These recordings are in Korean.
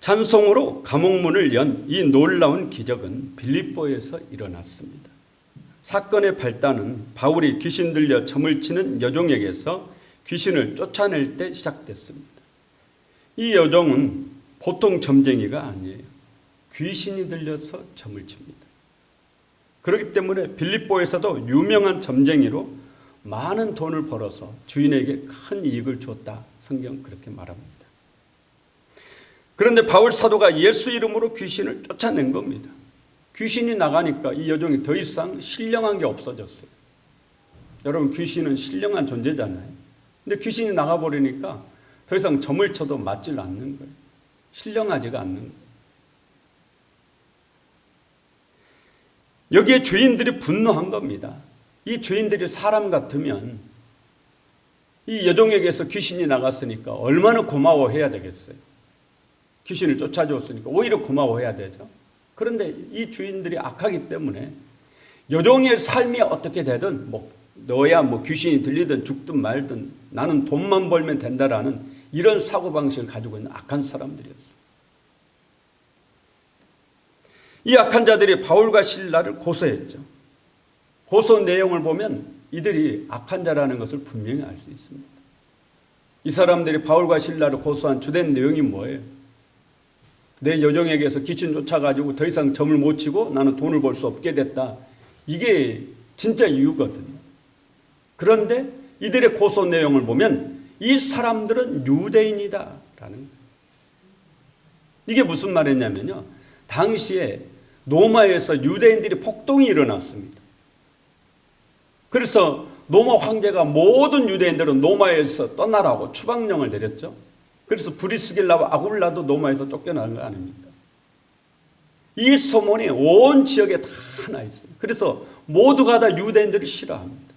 찬송으로 감옥문을 연 이 놀라운 기적은 빌립보에서 일어났습니다. 사건의 발단은 바울이 귀신 들려 점을 치는 여종에게서 귀신을 쫓아낼 때 시작됐습니다. 이 여종은 보통 점쟁이가 아니에요. 귀신이 들려서 점을 칩니다. 그렇기 때문에 빌립보에서도 유명한 점쟁이로 많은 돈을 벌어서 주인에게 큰 이익을 줬다. 성경 그렇게 말합니다. 그런데 바울 사도가 예수 이름으로 귀신을 쫓아낸 겁니다. 귀신이 나가니까 이 여종이 더 이상 신령한 게 없어졌어요. 여러분, 귀신은 신령한 존재잖아요. 근데 귀신이 나가버리니까 더 이상 점을 쳐도 맞질 않는 거예요. 신령하지가 않는 거예요. 여기에 주인들이 분노한 겁니다. 이 주인들이 사람 같으면 이 여종에게서 귀신이 나갔으니까 얼마나 고마워해야 되겠어요. 귀신을 쫓아줬으니까 오히려 고마워해야 되죠. 그런데 이 주인들이 악하기 때문에 여종의 삶이 어떻게 되든 너야 귀신이 들리든 죽든 말든 나는 돈만 벌면 된다라는 이런 사고방식을 가지고 있는 악한 사람들이었어요. 이 악한 자들이 바울과 실라를 고소했죠. 고소 내용을 보면 이들이 악한 자라는 것을 분명히 알 수 있습니다. 이 사람들이 바울과 실라를 고소한 주된 내용이 뭐예요? 내 여종에게서 귀신 쫓아가지고 더 이상 점을 못 치고 나는 돈을 벌 수 없게 됐다. 이게 진짜 이유거든요. 그런데 이들의 고소 내용을 보면 이 사람들은 유대인이다라는 거예요. 이게 무슨 말이냐면요. 당시에 로마에서 유대인들이 폭동이 일어났습니다. 그래서 로마 황제가 모든 유대인들은 로마에서 떠나라고 추방령을 내렸죠. 그래서 브리스길라와 아굴라도 로마에서 쫓겨나는 거 아닙니까? 이 소문이 온 지역에 다 나 있어요. 그래서 모두가 다 유대인들을 싫어합니다.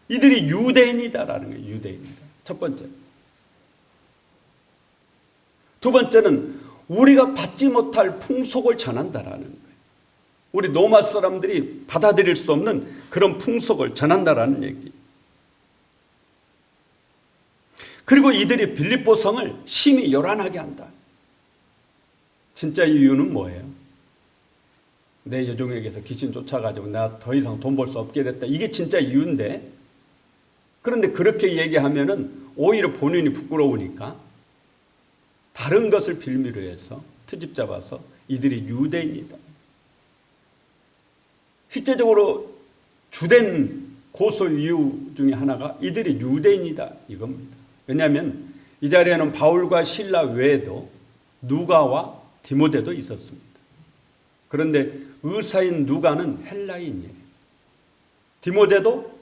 이들이 유대인이다라는 거예요. 유대인이다. 첫 번째. 두 번째는 우리가 받지 못할 풍속을 전한다라는 거예요. 우리 로마 사람들이 받아들일 수 없는 그런 풍속을 전한다라는 얘기. 그리고 이들이 빌립보 성을 심히 요란하게 한다. 진짜 이유는 뭐예요? 내 여종에게서 귀신 쫓아가지고 나 더 이상 돈 벌 수 없게 됐다. 이게 진짜 이유인데, 그런데 그렇게 얘기하면은 오히려 본인이 부끄러우니까 다른 것을 빌미로 해서 트집 잡아서 이들이 유대인이다. 실제적으로 주된 고소 이유 중에 하나가 이들이 유대인이다 이겁니다. 왜냐하면 이 자리에는 바울과 실라 외에도 누가와 디모데도 있었습니다. 그런데 의사인 누가는 헬라인이에요. 디모데도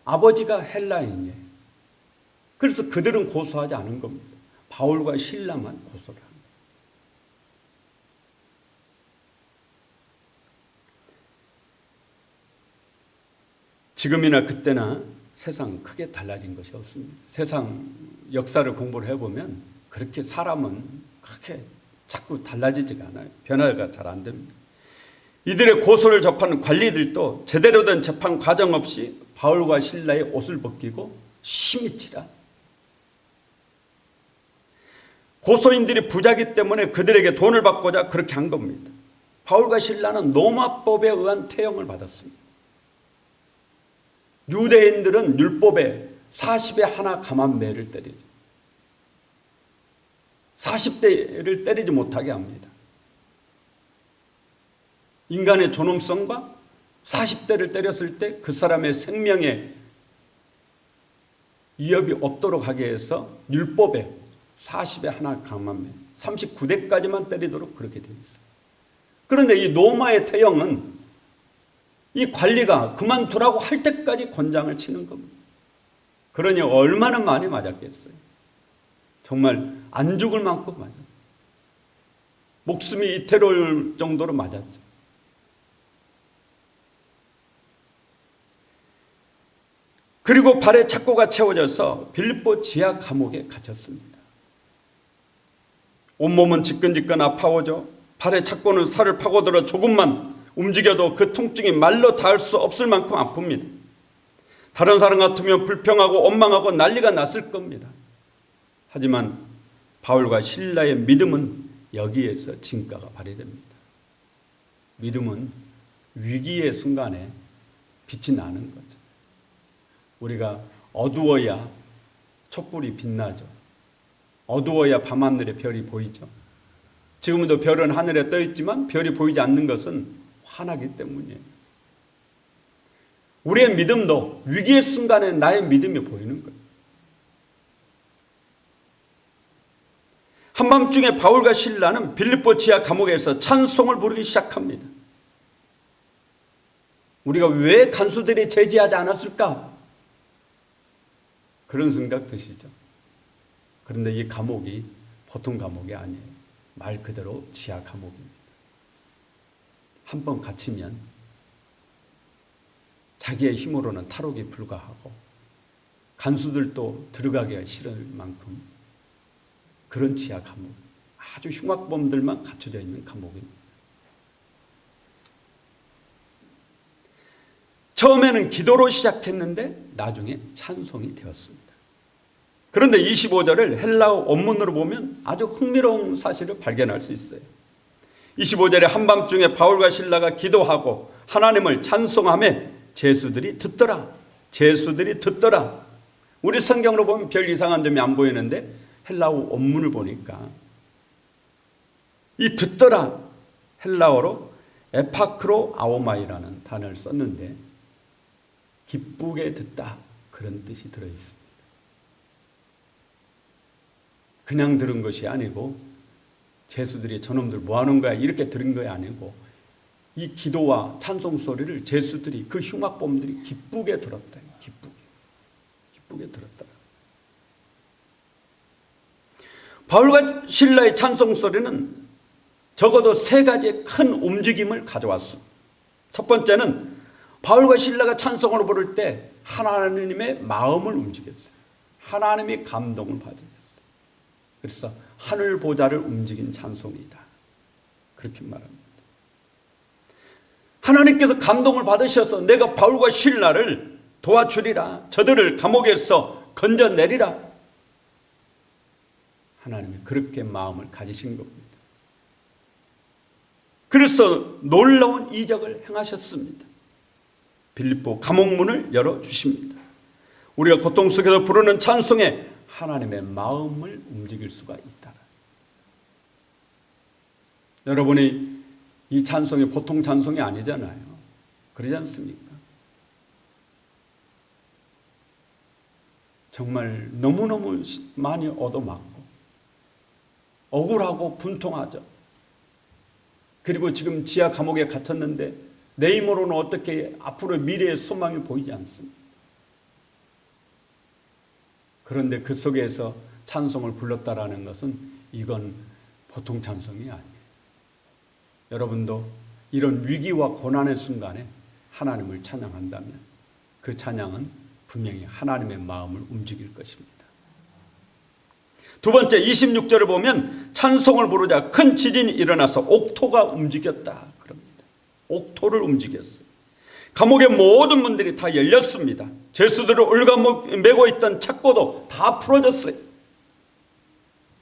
아버지가 헬라인이에요. 그래서 그들은 고소하지 않은 겁니다. 바울과 실라만 고소를 합니다. 지금이나 그때나 세상 크게 달라진 것이 없습니다. 세상 역사를 공부를 해보면 그렇게 사람은 그렇게 자꾸 달라지지가 않아요. 변화가 잘 안 됩니다. 이들의 고소를 접하는 관리들도 제대로 된 재판 과정 없이 바울과 실라의 옷을 벗기고 심히 치라. 고소인들이 부자기 때문에 그들에게 돈을 받고자 그렇게 한 겁니다. 바울과 실라는 로마법에 의한 태형을 받았습니다. 유대인들은 율법에 40에 하나 감한 매를 때리죠. 40대를 때리지 못하게 합니다. 인간의 존엄성과 40대를 때렸을 때 그 사람의 생명에 위협이 없도록 하게 해서 율법에 40에 하나 감한 매, 39대까지만 때리도록 그렇게 되어 있어요. 그런데 이 로마의 태형은 이 관리가 그만두라고 할 때까지 권장을 치는 겁니다. 그러니 얼마나 많이 맞았겠어요. 정말 안 죽을 만큼 맞았어요. 목숨이 이태로울 정도로 맞았죠. 그리고 발에 착고가 채워져서 빌립보 지하 감옥에 갇혔습니다. 온몸은 지끈지끈 아파오죠. 발에 착고는 살을 파고들어 조금만 움직여도 그 통증이 말로 닿을 수 없을 만큼 아픕니다. 다른 사람 같으면 불평하고 원망하고 난리가 났을 겁니다. 하지만 바울과 실라의 믿음은 여기에서 진가가 발휘됩니다. 믿음은 위기의 순간에 빛이 나는 거죠. 우리가 어두워야 촛불이 빛나죠. 어두워야 밤하늘에 별이 보이죠. 지금도 별은 하늘에 떠 있지만 별이 보이지 않는 것은 환하기 때문이에요. 우리의 믿음도 위기의 순간에 나의 믿음이 보이는 거예요. 한밤중에 바울과 실라는 빌립보 지하 감옥에서 찬송을 부르기 시작합니다. 우리가 왜 간수들이 제지하지 않았을까? 그런 생각 드시죠? 그런데 이 감옥이 보통 감옥이 아니에요. 말 그대로 지하 감옥입니다. 한 번 갇히면 자기의 힘으로는 탈옥이 불가하고 간수들도 들어가기가 싫을 만큼 그런 지하 감옥, 아주 흉악범들만 갇혀져 있는 감옥입니다. 처음에는 기도로 시작했는데 나중에 찬송이 되었습니다. 그런데 25절을 헬라어 원문으로 보면 아주 흥미로운 사실을 발견할 수 있어요. 25절에 한밤중에 바울과 실라가 기도하고 하나님을 찬송하며 제수들이 듣더라. 제수들이 듣더라. 우리 성경으로 보면 별 이상한 점이 안 보이는데 헬라어 원문을 보니까 이 듣더라 헬라어로 에파크로 아오마이라는 단어를 썼는데 기쁘게 듣다 그런 뜻이 들어있습니다. 그냥 들은 것이 아니고 제수들이 저놈들 뭐하는 거야 이렇게 들은 거 아니고 이 기도와 찬송 소리를 제수들이 그 흉악범들이 기쁘게 들었다. 기쁘게 들었다. 바울과 실라의 찬송 소리는 적어도 세 가지의 큰 움직임을 가져왔습니다. 첫 번째는 바울과 실라가 찬송을 부를 때 하나님의 마음을 움직였어요. 하나님이 감동을 받으셨어요. 그래서 하늘 보좌를 움직인 찬송이다. 그렇게 말합니다. 하나님께서 감동을 받으셔서 내가 바울과 실라를 도와주리라. 저들을 감옥에서 건져내리라. 하나님이 그렇게 마음을 가지신 겁니다. 그래서 놀라운 이적을 행하셨습니다. 빌립보 감옥문을 열어주십니다. 우리가 고통 속에서 부르는 찬송에 하나님의 마음을 움직일 수가 있다. 여러분이 이 찬송이 보통 찬송이 아니잖아요. 그러지 않습니까? 정말 너무너무 많이 얻어맞고 억울하고 분통하죠. 그리고 지금 지하 감옥에 갇혔는데 내 힘으로는 어떻게 앞으로 미래의 소망이 보이지 않습니다. 그런데 그 속에서 찬송을 불렀다라는 것은 이건 보통 찬송이 아니에요. 여러분도 이런 위기와 고난의 순간에 하나님을 찬양한다면 그 찬양은 분명히 하나님의 마음을 움직일 것입니다. 두 번째 26절을 보면 찬송을 부르자 큰 지진이 일어나서 옥토가 움직였다 그럽니다. 옥토를 움직였어요. 감옥의 모든 문들이 다 열렸습니다. 죄수들을 올가매고 있던 착고도 다 풀어졌어요.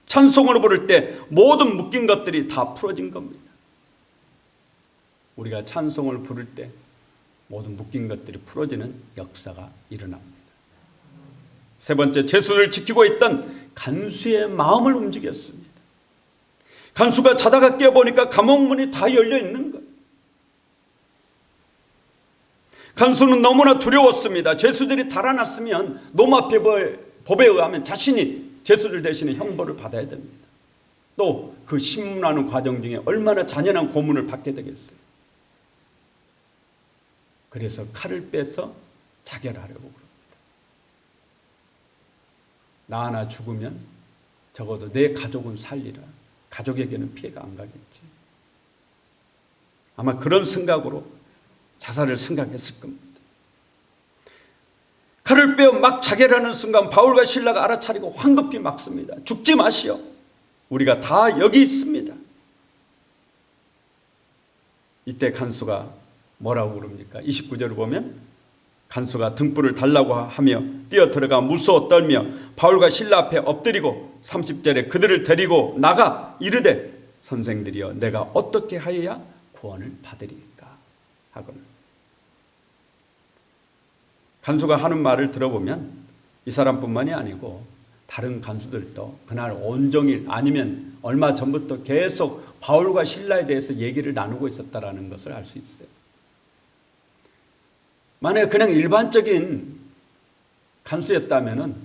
찬송을 부를 때 모든 묶인 것들이 다 풀어진 겁니다. 우리가 찬송을 부를 때 모든 묶인 것들이 풀어지는 역사가 일어납니다. 세 번째, 죄수를 지키고 있던 간수의 마음을 움직였습니다. 간수가 자다가 깨어보니까 감옥문이 다 열려 있는 거예요. 간수는 너무나 두려웠습니다. 죄수들이 달아났으면 로마법에 의하면 자신이 죄수들 대신에 형벌을 받아야 됩니다. 또 그 심문하는 과정 중에 얼마나 잔인한 고문을 받게 되겠어요. 그래서 칼을 빼서 자결하려고 그럽니다. 나 하나 죽으면 적어도 내 가족은 살리라. 가족에게는 피해가 안 가겠지. 아마 그런 생각으로 자살을 생각했을 겁니다. 칼을 빼어 막 자결하는 순간 바울과 실라가 알아차리고 황급히 막습니다. 죽지 마시오. 우리가 다 여기 있습니다. 이때 간수가 뭐라고 그럽니까? 29절을 보면 간수가 등불을 달라고 하며 뛰어들어가 무서워 떨며 바울과 실라 앞에 엎드리고 30절에 그들을 데리고 나가 이르되 선생들이여 내가 어떻게 하여야 구원을 받으리까 하거늘. 간수가 하는 말을 들어보면 이 사람뿐만이 아니고 다른 간수들도 그날 온종일 아니면 얼마 전부터 계속 바울과 실라에 대해서 얘기를 나누고 있었다는 것을 알 수 있어요. 만약에 그냥 일반적인 간수였다면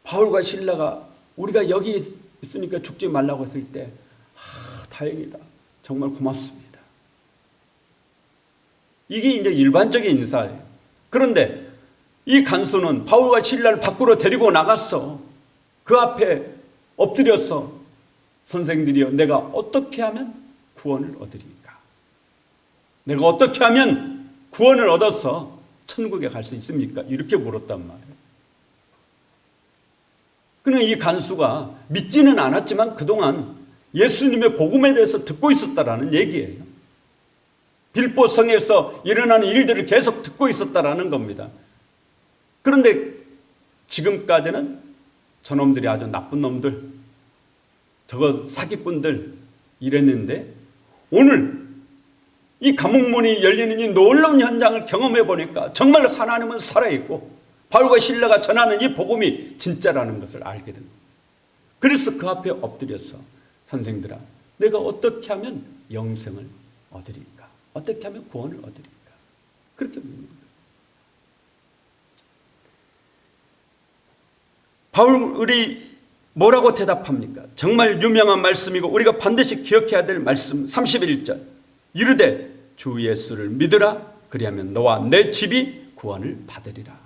바울과 실라가 우리가 여기 있으니까 죽지 말라고 했을 때 다행이다, 정말 고맙습니다, 이게 이제 일반적인 인사예요. 그런데 이 간수는 바울과 실라를 밖으로 데리고 나갔어. 그 앞에 엎드려서 선생들이여 내가 어떻게 하면 구원을 얻으리까? 내가 어떻게 하면 구원을 얻어서 천국에 갈 수 있습니까? 이렇게 물었단 말이에요. 그러나 이 간수가 믿지는 않았지만 그동안 예수님의 복음에 대해서 듣고 있었다라는 얘기예요. 빌보 성에서 일어나는 일들을 계속 듣고 있었다라는 겁니다. 그런데 지금까지는 저놈들이 아주 나쁜 놈들, 저거 사기꾼들 이랬는데 오늘 이 감옥문이 열리는 이 놀라운 현장을 경험해 보니까 정말 하나님은 살아있고 바울과 실라가 전하는 이 복음이 진짜라는 것을 알게 됩니다. 그래서 그 앞에 엎드려서 선생들아 내가 어떻게 하면 영생을 얻으리까? 어떻게 하면 구원을 얻으리까? 그렇게 묻는 거예요. 바울이 뭐라고 대답합니까? 정말 유명한 말씀이고 우리가 반드시 기억해야 될 말씀 31절 이르되 주 예수를 믿으라 그리하면 너와 내 집이 구원을 받으리라.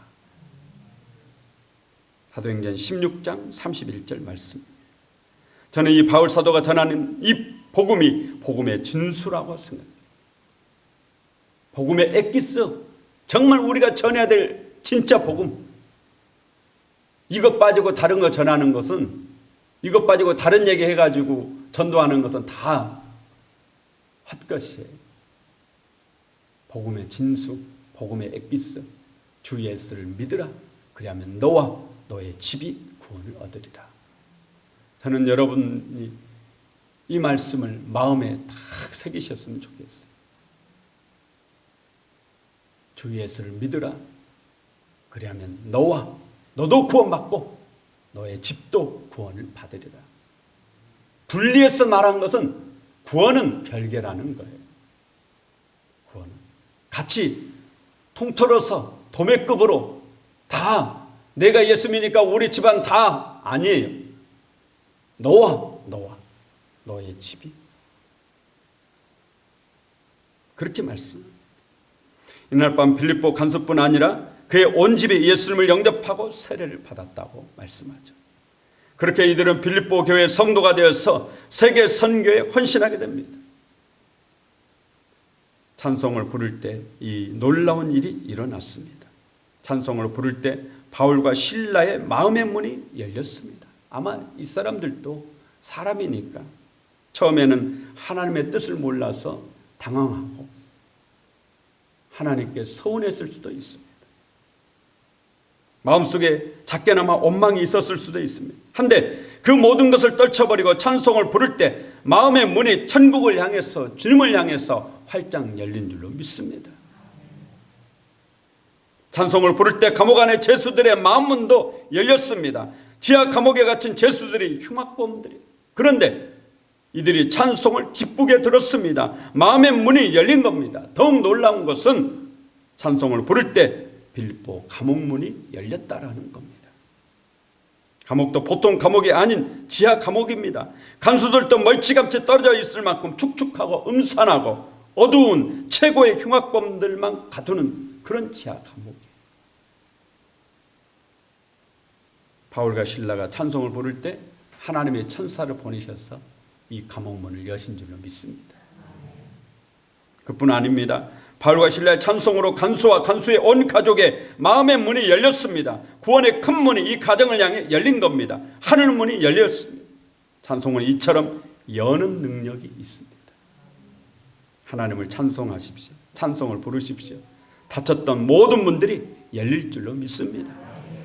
사도행전 16장 31절 말씀. 저는 이 바울 사도가 전하는 이 복음이 복음의 진수라고 생각합니다. 복음의 엑기스, 정말 우리가 전해야 될 진짜 복음. 이것 빠지고 다른 거 전하는 것은, 이것 빠지고 다른 얘기 해가지고 전도하는 것은 다 헛것이에요. 복음의 진수, 복음의 엑기스, 주 예수를 믿으라. 그리하면 너와 너의 집이 구원을 얻으리라. 저는 여러분이 이 말씀을 마음에 딱 새기셨으면 좋겠어요. 주 예수를 믿으라. 그리하면 너도 구원받고 너의 집도 구원을 받으리라. 분리해서 말한 것은 구원은 별개라는 거예요. 구원은 같이 통틀어서 도매급으로 다 내가 예수 믿으니까 우리 집안 다 아니에요. 너와 너의 집이 그렇게 말씀합니다. 이날 밤 빌립보 간수뿐 아니라 그의 온 집이 예수님을 영접하고 세례를 받았다고 말씀하죠. 그렇게 이들은 빌립보 교회 성도가 되어서 세계 선교에 헌신하게 됩니다. 찬송을 부를 때 이 놀라운 일이 일어났습니다. 찬송을 부를 때 바울과 실라의 마음의 문이 열렸습니다. 아마 이 사람들도 사람이니까 처음에는 하나님의 뜻을 몰라서 당황하고 하나님께 서운했을 수도 있습니다. 마음속에 작게나마 원망이 있었을 수도 있습니다. 한데 그 모든 것을 떨쳐버리고 찬송을 부를 때 마음의 문이 천국을 향해서 주님을 향해서 활짝 열린 줄로 믿습니다. 찬송을 부를 때 감옥 안의 죄수들의 마음문도 열렸습니다. 지하 감옥에 갇힌 죄수들이 흉악범들이에요. 그런데 이들이 찬송을 기쁘게 들었습니다. 마음의 문이 열린 겁니다. 더욱 놀라운 것은 찬송을 부를 때 빌립보 감옥문이 열렸다라는 겁니다. 감옥도 보통 감옥이 아닌 지하 감옥입니다. 간수들도 멀찌감치 떨어져 있을 만큼 축축하고 음산하고 어두운 최고의 흉악범들만 가두는 그런 지하 감옥이에요. 바울과 실라가 찬송을 부를 때 하나님의 천사를 보내셔서 이 감옥문을 여신 줄로 믿습니다. 그뿐 아닙니다. 바울과 실라의 찬송으로 간수와 간수의 온 가족의 마음의 문이 열렸습니다. 구원의 큰 문이 이 가정을 향해 열린 겁니다. 하늘 문이 열렸습니다. 찬송은 이처럼 여는 능력이 있습니다. 하나님을 찬송하십시오. 찬송을 부르십시오. 닫혔던 모든 문들이 열릴 줄로 믿습니다.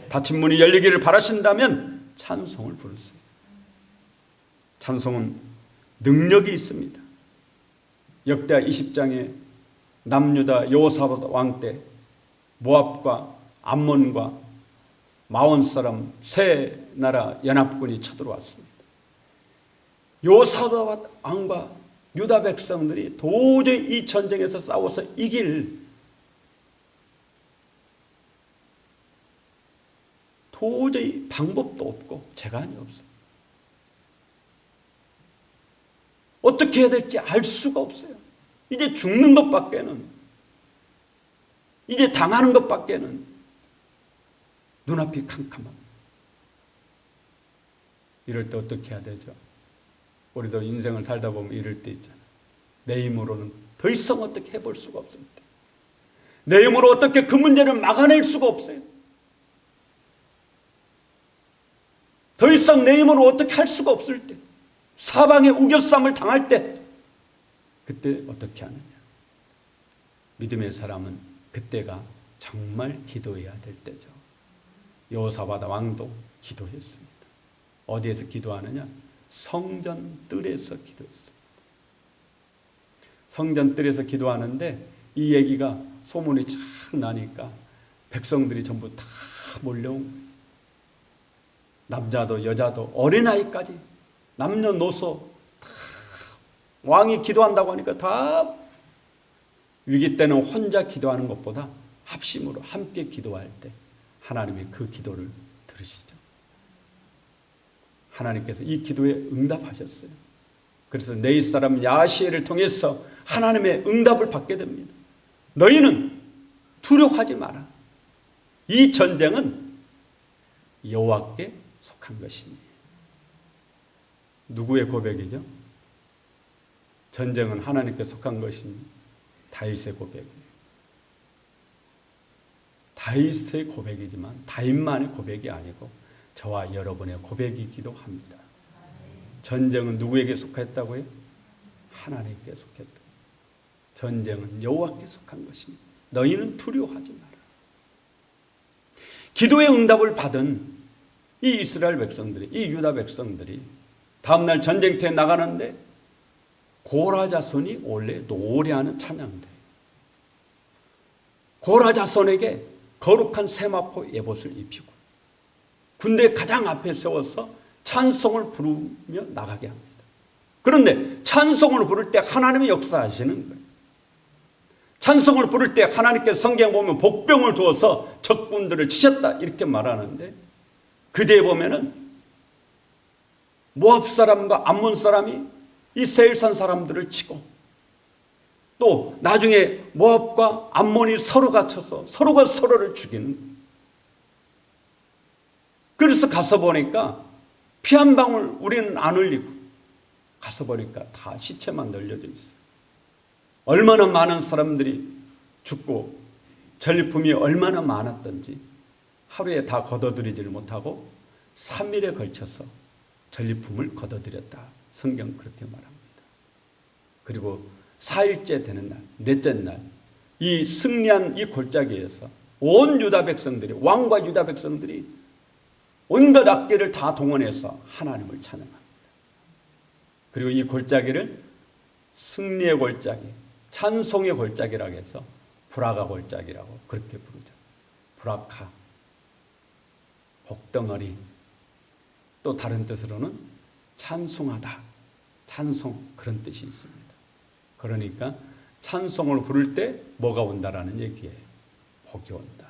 닫힌 문이 열리기를 바라신다면 찬송을 부르세요. 찬송은 능력이 있습니다. 역대하 20장에 남유다 여호사밧 왕 때 모압과 암몬과 마온 사람 세 나라 연합군이 쳐들어왔습니다. 여호사밧 왕과 유다 백성들이 도저히 이 전쟁에서 싸워서 이길 도저히 방법도 없고 재간이 없어요. 어떻게 해야 될지 알 수가 없어요. 이제 죽는 것밖에는, 이제 당하는 것밖에는 눈앞이 캄캄합니다. 이럴 때 어떻게 해야 되죠? 우리도 인생을 살다 보면 이럴 때 있잖아요. 내 힘으로는 더 이상 어떻게 해볼 수가 없을 때, 내 힘으로 어떻게 그 문제를 막아낼 수가 없어요. 더 이상 내 힘으로 어떻게 할 수가 없을 때, 사방에 우겨쌈을 당할 때, 그때 어떻게 하느냐? 믿음의 사람은 그때가 정말 기도해야 될 때죠. 여호사밧 왕도 기도했습니다. 어디에서 기도하느냐? 성전 뜰에서 기도했습니다. 성전 뜰에서 기도하는데 이 얘기가 소문이 쫙 나니까 백성들이 전부 다 몰려온 거예요. 남자도 여자도 어린아이까지 남녀노소 다 왕이 기도한다고 하니까 다 위기 때는 혼자 기도하는 것보다 합심으로 함께 기도할 때 하나님이 그 기도를 들으시죠. 하나님께서 이 기도에 응답하셨어요. 그래서 내 사람 야시엘을 통해서 하나님의 응답을 받게 됩니다. 너희는 두려워하지 마라. 이 전쟁은 여호와께 속한 것이니. 누구의 고백이죠? 전쟁은 하나님께 속한 것이니 다윗의 고백이에요. 다윗의 고백이지만 다윗만의 고백이 아니고 저와 여러분의 고백이기도 합니다. 전쟁은 누구에게 속했다고요? 하나님께 속했다. 전쟁은 여호와께 속한 것이니 너희는 두려워하지 마라. 기도의 응답을 받은 이 이스라엘 백성들이, 이 유다 백성들이 다음날 전쟁터에 나가는데 고라 자손이 원래 노래하는 찬양대, 고라 자손에게 거룩한 세마포 예봇을 입히고 군대 가장 앞에 세워서 찬송을 부르며 나가게 합니다. 그런데 찬송을 부를 때 하나님이 역사하시는 거예요. 찬송을 부를 때 하나님께서 성경 보면 복병을 두어서 적군들을 치셨다 이렇게 말하는데 그 뒤에 보면은 모압 사람과 암몬 사람이 이 세일산 사람들을 치고 또 나중에 모압과 암몬이 서로 갇혀서 서로가 서로를 죽이는 거예요. 그래서 가서 보니까 피 한 방울 우리는 안 흘리고 가서 보니까 다 시체만 널려져 있어요. 얼마나 많은 사람들이 죽고 전리품이 얼마나 많았던지 하루에 다 걷어들이지를 못하고 3일에 걸쳐서 전리품을 걷어들였다. 성경 그렇게 말합니다. 그리고 4일째 되는 날, 넷째 날, 이 승리한 이 골짜기에서 온 유다 백성들이, 왕과 유다 백성들이 온갖 악기를 다 동원해서 하나님을 찬양합니다. 그리고 이 골짜기를 승리의 골짜기, 찬송의 골짜기라고 해서 브라가 골짜기라고 그렇게 부르죠. 브라카, 복덩어리, 또 다른 뜻으로는 찬송하다, 찬송 그런 뜻이 있습니다. 그러니까 찬송을 부를 때 뭐가 온다라는 얘기예요. 복이 온다.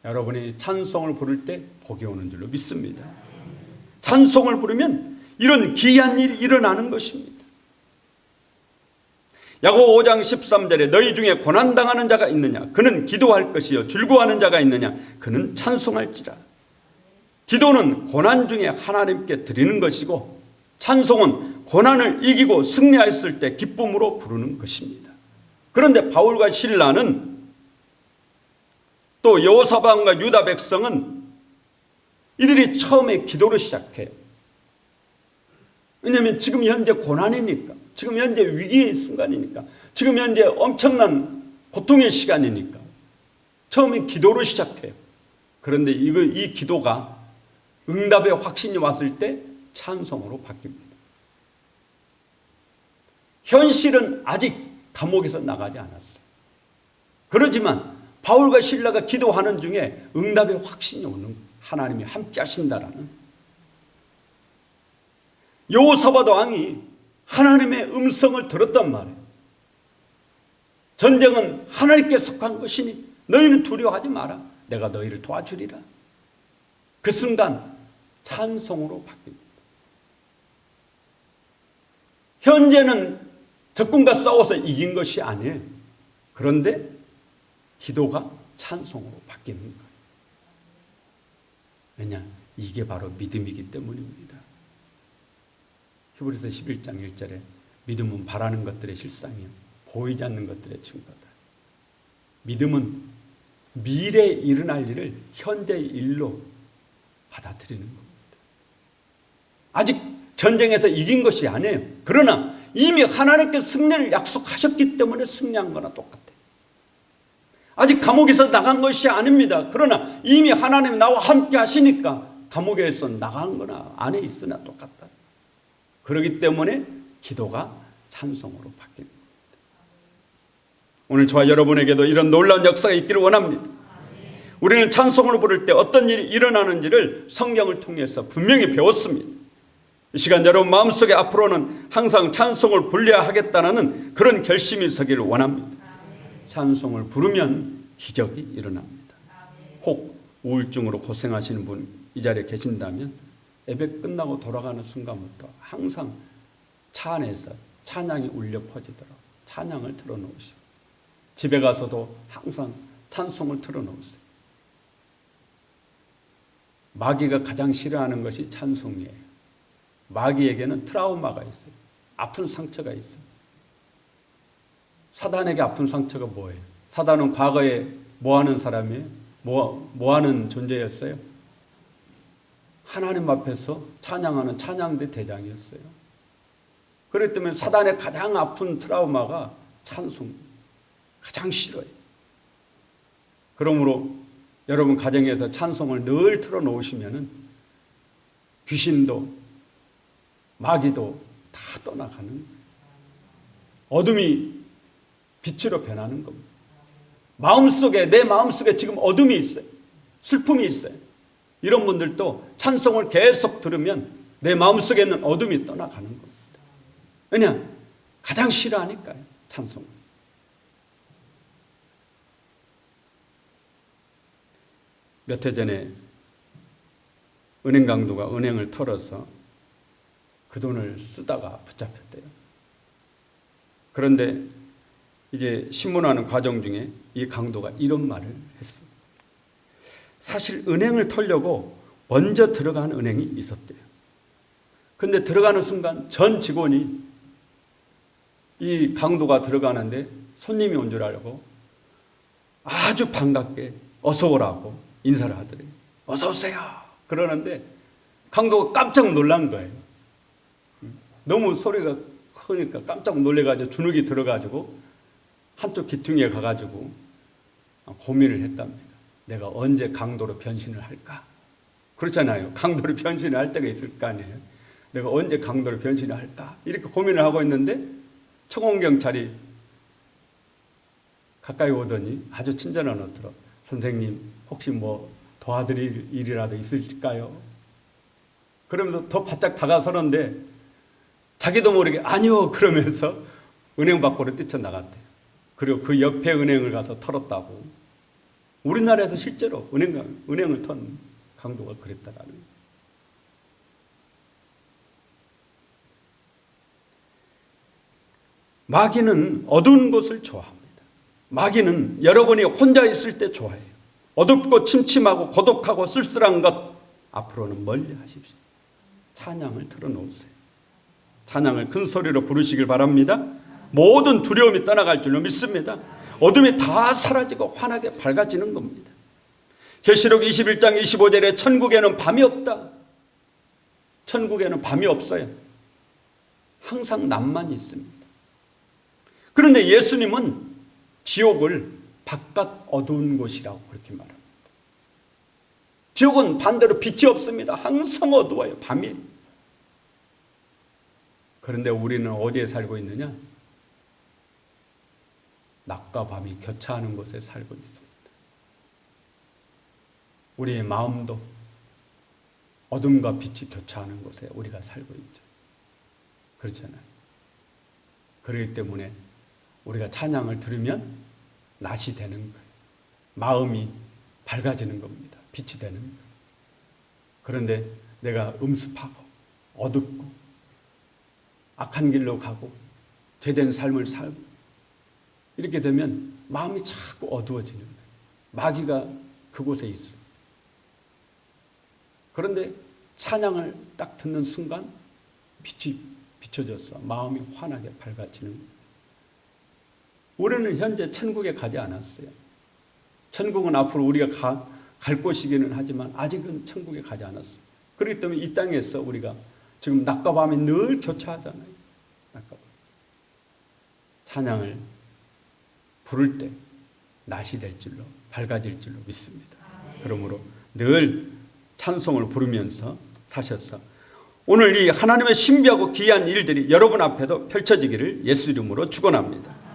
여러분이 찬송을 부를 때 복이 오는 줄로 믿습니다. 찬송을 부르면 이런 기이한 일이 일어나는 것입니다. 야고보 5장 13절에 너희 중에 고난당하는 자가 있느냐? 그는 기도할 것이요. 즐거워하는 자가 있느냐? 그는 찬송할지라. 기도는 고난 중에 하나님께 드리는 것이고 찬송은 고난을 이기고 승리했을 때 기쁨으로 부르는 것입니다. 그런데 바울과 실라는 또 여호사밧과 유다 백성은 이들이 처음에 기도를 시작해요. 왜냐하면 지금 현재 고난이니까, 지금 현재 위기의 순간이니까 지금 현재 엄청난 고통의 시간이니까 처음엔 기도로 시작해요. 그런데 이 기도가 응답의 확신이 왔을 때 찬송으로 바뀝니다. 현실은 아직 감옥에서 나가지 않았어요. 그렇지만 바울과 실라가 기도하는 중에 응답의 확신이 오는 거예요. 하나님이 함께 하신다라는. 여호사밧 왕이 하나님의 음성을 들었단 말이에요. 전쟁은 하나님께 속한 것이니 너희는 두려워하지 마라. 내가 너희를 도와주리라. 그 순간 찬송으로 바뀝니다. 현재는 적군과 싸워서 이긴 것이 아니에요. 그런데 기도가 찬송으로 바뀌는 거예요. 왜냐? 이게 바로 믿음이기 때문입니다. 히브리서 11장 1절에 믿음은 바라는 것들의 실상이요 보이지 않는 것들의 증거다. 믿음은 미래에 일어날 일을 현재의 일로 받아들이는 겁니다. 아직 전쟁에서 이긴 것이 아니에요. 그러나 이미 하나님께서 승리를 약속하셨기 때문에 승리한 거나 똑같아요. 아직 감옥에서 나간 것이 아닙니다. 그러나 이미 하나님 나와 함께 하시니까 감옥에서 나간 거나 안에 있으나 똑같다. 그렇기 때문에 기도가 찬송으로 바뀌는 겁니다. 오늘 저와 여러분에게도 이런 놀라운 역사가 있기를 원합니다. 우리는 찬송을 부를 때 어떤 일이 일어나는지를 성경을 통해서 분명히 배웠습니다. 이 시간 여러분 마음속에 앞으로는 항상 찬송을 불려야 하겠다는 그런 결심이 서기를 원합니다. 찬송을 부르면 기적이 일어납니다. 혹 우울증으로 고생하시는 분 이 자리에 계신다면 예배 끝나고 돌아가는 순간부터 항상 차 안에서 찬양이 울려 퍼지도록 찬양을 틀어놓으시고 집에 가서도 항상 찬송을 틀어놓으세요. 마귀가 가장 싫어하는 것이 찬송이에요. 마귀에게는 트라우마가 있어요. 아픈 상처가 있어요. 사단에게 아픈 상처가 뭐예요? 사단은 과거에 뭐 하는 사람이에요? 뭐 하는 존재였어요? 하나님 앞에서 찬양하는 찬양대 대장이었어요. 그렇기 때문에 사단의 가장 아픈 트라우마가 찬송, 가장 싫어요. 그러므로 여러분 가정에서 찬송을 늘 틀어놓으시면 귀신도 마귀도 다 떠나가는, 어둠이 빛으로 변하는 겁니다. 마음속에, 내 마음속에 지금 어둠이 있어요. 슬픔이 있어요. 이런 분들도 찬송을 계속 들으면 내 마음속에 있는 어둠이 떠나가는 겁니다. 왜냐? 가장 싫어하니까요, 찬송을. 몇 해 전에 은행 강도가 은행을 털어서 그 돈을 쓰다가 붙잡혔대요. 그런데 이제 신문하는 과정 중에 이 강도가 이런 말을 했습니다. 사실 은행을 털려고 먼저 들어간 은행이 있었대요. 근데 들어가는 순간 전 직원이 이 강도가 들어가는데 손님이 온 줄 알고 아주 반갑게 어서 오라고 인사를 하더래요. 어서 오세요. 그러는데 강도가 깜짝 놀란 거예요. 너무 소리가 크니까 깜짝 놀래가지고 주눅이 들어가지고 한쪽 귀퉁이에 가가지고 고민을 했답니다. 내가 언제 강도로 변신을 할까? 그렇잖아요. 강도로 변신을 할 때가 있을 거 아니에요. 내가 언제 강도로 변신을 할까? 이렇게 고민을 하고 있는데 청원경찰이 가까이 오더니 아주 친절한 어투로 선생님 혹시 뭐 도와드릴 일이라도 있을까요? 그러면서 더 바짝 다가서는데 자기도 모르게 아니요 그러면서 은행 밖으로 뛰쳐나갔대요. 그리고 그 옆에 은행을 가서 털었다고. 우리나라에서 실제로 은행을 턴 강도가 그랬다라는 거예요. 마귀는 어두운 곳을 좋아합니다. 마귀는 여러분이 혼자 있을 때 좋아해요. 어둡고 침침하고 고독하고 쓸쓸한 것 앞으로는 멀리 하십시오. 찬양을 틀어놓으세요. 찬양을 큰 소리로 부르시길 바랍니다. 모든 두려움이 떠나갈 줄로 믿습니다. 어둠이 다 사라지고 환하게 밝아지는 겁니다. 계시록 21장 25절에 천국에는 밤이 없다. 천국에는 밤이 없어요. 항상 낮만 있습니다. 그런데 예수님은 지옥을 바깥 어두운 곳이라고 그렇게 말합니다. 지옥은 반대로 빛이 없습니다. 항상 어두워요. 밤이. 그런데 우리는 어디에 살고 있느냐? 낮과 밤이 교차하는 곳에 살고 있습니다. 우리의 마음도 어둠과 빛이 교차하는 곳에 우리가 살고 있죠. 그렇잖아요. 그렇기 때문에 우리가 찬양을 들으면 낮이 되는 거예요. 마음이 밝아지는 겁니다. 빛이 되는 거예요. 그런데 내가 음습하고 어둡고 악한 길로 가고 죄된 삶을 살고 이렇게 되면 마음이 자꾸 어두워지는 거예요. 마귀가 그곳에 있어요. 그런데 찬양을 딱 듣는 순간 빛이 비춰져서 마음이 환하게 밝아지는 거예요. 우리는 현재 천국에 가지 않았어요. 천국은 앞으로 우리가 갈 곳이기는 하지만 아직은 천국에 가지 않았어요. 그렇기 때문에 이 땅에서 우리가 지금 낮과 밤이 늘 교차하잖아요. 낮과 밤. 찬양을 부를 때 낮이 될 줄로 밝아질 줄로 믿습니다. 그러므로 늘 찬송을 부르면서 사셔서 오늘 이 하나님의 신비하고 귀한 일들이 여러분 앞에도 펼쳐지기를 예수 이름으로 축원합니다.